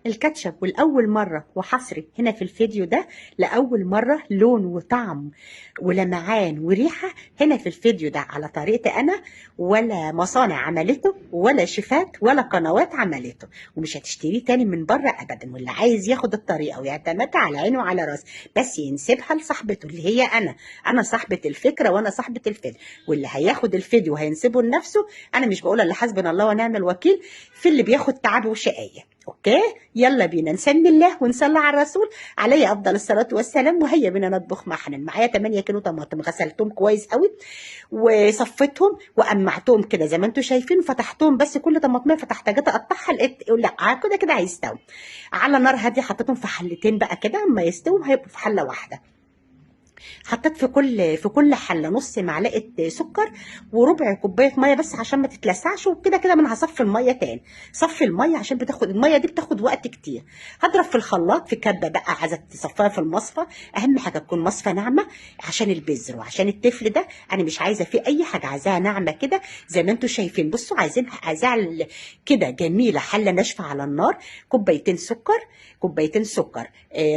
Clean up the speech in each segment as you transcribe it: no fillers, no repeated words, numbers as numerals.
الكاتشب والأول مرة وحصري هنا في الفيديو ده لأول مرة لون وطعم ولمعان وريحة هنا في الفيديو ده على طريقتي أنا، ولا مصانع عملته ولا شيفات ولا قنوات عملته، ومش هتشتريه تاني من بره أبدا. واللي عايز ياخد الطريقة ويعتمدها على عينه وعلى راسه بس ينسبها لصاحبته اللي هي أنا صاحبة الفكرة وأنا صاحبة الفيديو، واللي هياخد الفيديو وهينسبه لنفسه. أنا مش بقول إلا حسبنا الله ونعم الوكيل في اللي بياخد تعب وشقاية. اوكي، يلا بينا نسمي الله ونصلي على الرسول عليه افضل الصلاه والسلام. وهيا بينا نطبخ مع حنان. معايا 8 كيلو طماطم غسلتهم كويس قوي وصفيتهم وقمعتهم كده زي ما انتم شايفين، فتحتهم بس كل طماطميه فتحت جيت اقطعها لقيت لا كده كده هيستووا على نار هاديه. حطيتهم في حلتين بقى كده، اما يستووا هيبقوا في حله واحده. حطيت في كل حله نص معلقه سكر وربع كوبايه ميه بس عشان ما تتلسعش، وكده كده من هصفي الميه تاني. صفي الميه عشان الميه دي بتاخد وقت كتير. هضرب في الخلاط في كبه بقى، عايزه تصفيها في المصفى، اهم حاجه تكون مصفى ناعمه عشان البذر وعشان التفل ده. انا مش عايزه فيه اي حاجه، عايزاها ناعمه كده زي ما انتم شايفين. بصوا عايزاها كده جميله، حله ناشفه على النار. كوبايتين سكر،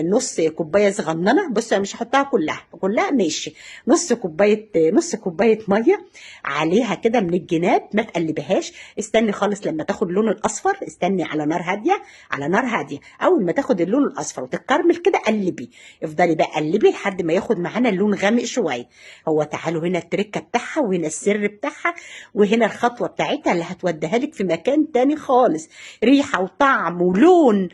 نص كوبايه صغننه. بصوا انا مش هحطها كلها ماشي. نص كوبايه ميه عليها كده من الجناب، ما تقلبهاش. استني خالص لما تاخد اللون الاصفر، استني على نار هاديه. اول ما تاخد اللون الاصفر وتتكرمل كده قلبي، افضلي بقى قلبي لحد ما ياخد معانا اللون غامق شويه. هو تعالوا هنا التركه بتاعها وهنا السر بتاعها وهنا الخطوه بتاعتها اللي هتوديها لك في مكان تاني خالص، ريحه وطعم ولون.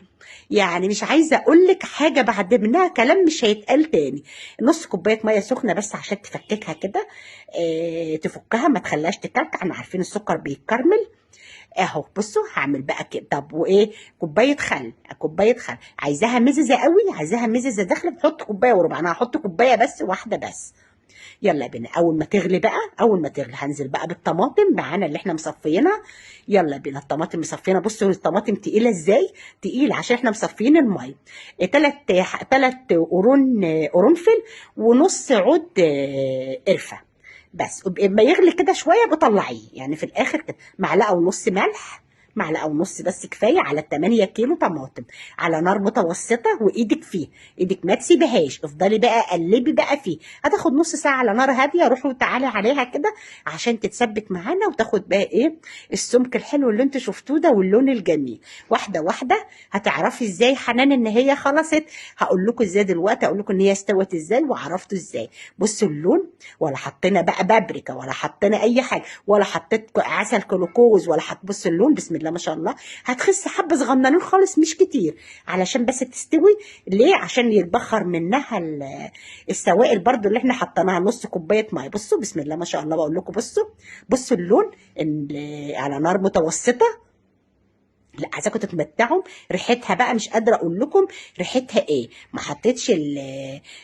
يعني مش عايزه اقول لك حاجه بعد منها كلام مش هيتقال تاني. نص كوبايه ميه سخنه بس عشان تفككها كده، تفكها ما تخليهاش تكلكع. احنا عارفين السكر بيتكرمل اهو. بصوا هعمل بقى كده. طب وايه؟ كوبايه خل عايزاها مززه قوي، عايزاها مززه داخله بحط كوبايه وربع. انا هحط كوبايه بس واحده بس. يلا بينا. اول ما تغلي هنزل بقى بالطماطم معانا اللي احنا مصفيينها. يلا بينا. الطماطم مصفينا. بصوا الطماطم تقيله ازاي، تقيله عشان احنا مصفيين الميه. تلات قرنفل ونص عود قرفه بس. ما يغلي كده شويه بطلعيه، يعني في الاخر كده معلقه ونص ملح، معلقه ونص بس كفايه على 8 كيلو طماطم، على نار متوسطه. ايدك ما تسيبهاش، افضلي بقى قلبي بقى فيه. هتاخد نص ساعه على نار هاديه. روحي وتعالي عليها كده عشان تتسبك معانا وتاخد بقى ايه السمك الحلو اللي انتوا شفتوه ده واللون الجميل. واحده واحده هتعرفي ازاي حنان ان هي خلصت. هقول لكم ازاي دلوقتي، اقول لكم ان هي استوت ازاي وعرفتوا ازاي. بصوا اللون، ولا حطينا بقى بابريكا ولا حطينا اي حاجه ولا حطيت عسل كلوكوز ولا بصوا اللون بسم الله ما شاء الله. هتخس حبه صغننين خالص مش كتير علشان بس تستوي. ليه؟ عشان يتبخر منها السوائل برضو اللي احنا حطيناها. نص كوبايه ميه. بصوا بسم الله ما شاء الله. بقول لكم بصوا اللون على نار متوسطه. لا عايزاكم تتمتعوا. ريحتها بقى مش قادره اقول لكم ريحتها ايه. ما حطيتش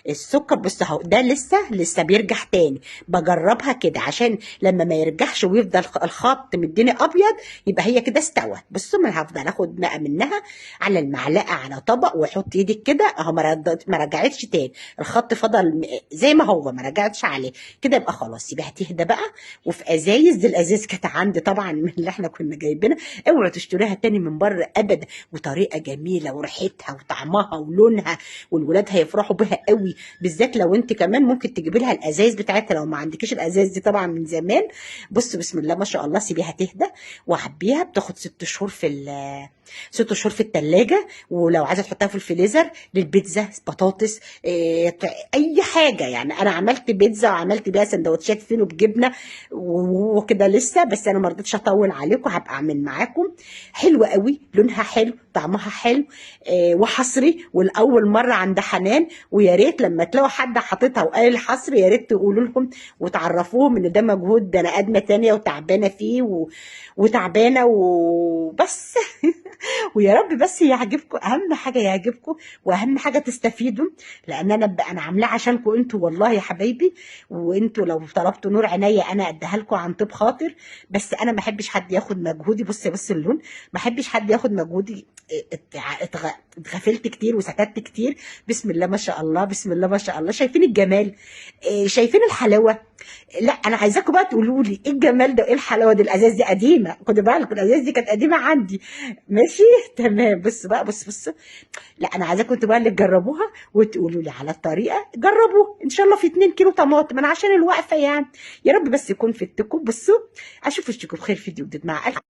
السكر. بص اهو ده لسه بيرجع تاني. بجربها كده عشان لما ما يرجعش ويفضل الخط مديني ابيض يبقى هي كده استوت. بصوا ما هفضل اخد بقى منها على المعلقه على طبق واحط ايدك كده اهو. ما رجعتش تاني، الخط فضل زي ما هو ما رجعتش عليه كده. يبقى خلاص يبقى هتهدى بقى. وفي ازايز، دي الازايز كانت عندي طبعا من اللي احنا كنا جايبينها. اوعوا تشتريها تاني من بره ابدا. وطريقه جميله وريحتها وطعمها ولونها، والولاد هيفرحوا بها قوي. بالذات لو انت كمان ممكن تجيبي لها الازايز بتاعتها لو ما عندكيش الازايز دي طبعا من زمان. بصوا بسم الله ما شاء الله. سيبيها تهدى وعبيها. بتاخد 6 شهور 6 شهور في التلاجة. ولو عايزه تحطها في الفريزر للبيتزا، بطاطس، اي حاجه. يعني انا عملت بيتزا وعملت بيها سندوتشات فينو بجبنه وكده لسه، بس انا ما رضيتش اطول عليكم. هبقى اعمل معاكم. حلوه قوي، لونها حلو، طعمها حلو، وحصري والاول مره عند حنان. ويا ريت لما تلاقوا حد حاططها وقال الحصري يا ريت تقولوا لهم وتعرفوهم ان ده مجهود بني ادمه تانيه وتعبانه فيه وتعبانه وبس. ويا رب بس يعجبكم. اهم حاجه يعجبكم واهم حاجه تستفيدوا، لان انا عاملاه عشانكم انتوا والله يا حبايبي. وانتوا لو طلبتوا نور عينيا انا اديها لكم عن طيب خاطر. بس انا ما بحبش حد ياخد مجهودي. بص اللون، ما بحبش حبيتش حد ياخد مجهودي. اتغفلت كتير وسكت كتير. بسم الله ما شاء الله، بسم الله ما شاء الله. شايفين الجمال؟ شايفين الحلاوه؟ لا انا عايزاكم بقى تقولوا لي ايه الجمال ده وايه الحلاوه دي. الازاز دي قديمه، خدوا بالكم الازاز دي كانت قديمه عندي. ماشي تمام. بص بقى، بص. لا انا عايزاكم انتوا بقى اللي تجربوها وتقولوا لي على الطريقه. جربوا ان شاء الله في 2 كيلو طماطم، انا عشان الوقفه يعني. يا رب بس يكون فدتكم. بصوا اشوف وشكم بخير فيديو جديد مع